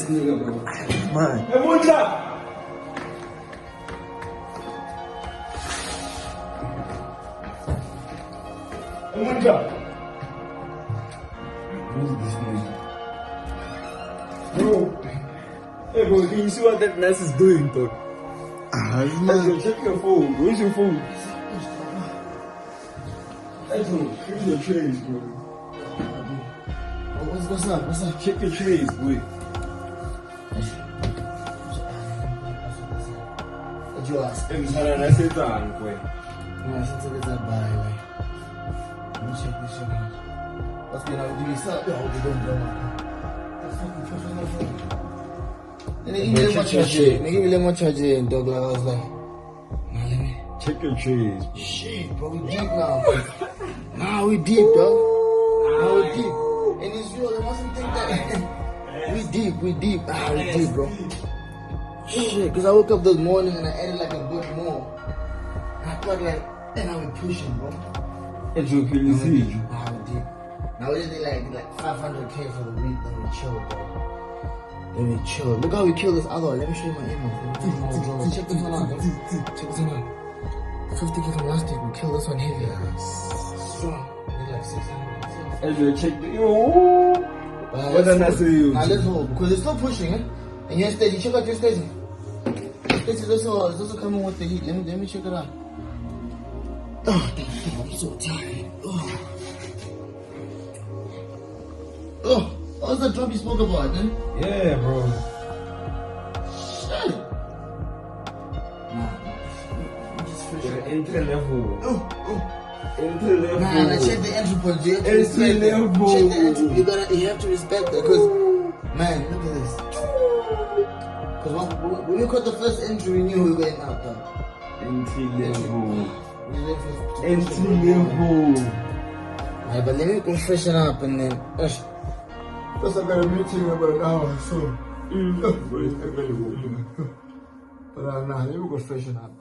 nigga, bro. Man. Hey, Monhla! Hey, Monhla! Who's this nigga? Bro. Hey, bro, can you see what that Nas is doing, dog? Man. Check your phone. Where's your phone? Hey, bro, check your trades, bro. What's up? What's up? Check your trades, boy. What you ask? I said that, boy. Man, since it's a buy, like. Let me check this shit out. What's going on? Do you stop? Yeah, what you doing, bro? Then they give me a little more charge there. They give me a little more charge there, dog. Like, I was like, nah, let me. Check your trades. Shit, bro, we deep now. Nah, we deep, dog. Nah, we deep. And it's real, they mustn't think that. We deep. Ah, we deep, bro. Shit, because I woke up this morning and I added like a bit more. I thought like, and I was pushing, bro. It's okay, you see. Nah, we deep. Now we did like 500K for the week, then we chill, bro. Then we chill. Look how we kill this other one. Let me show you my email. Check this one out, bro. Check this one out. 50K from last week, we killed this one heavy. Strong. Did like 600. Ezra, check the. Yo! What does that say you? Now let's hold, because it's still pushing, eh? And your stage, check out your stage. This is also coming with the heat. Let me check it out. Oh, damn, I'm so tired. Oh, what's that drop you spoke about, eh? Yeah, bro. Shit. Nah, just fresh. Entry level. Entry level. Nah, check the entry point. You have to Entry respect that. level. Check the entry. You have to respect that, because, man, look at this. Because when we caught the first entry, we knew we were going out, though. Entry level. Entry level. Alright, but let me go freshen up and then. First, I got a meeting in about an hour, so. But nah, let me go freshen up.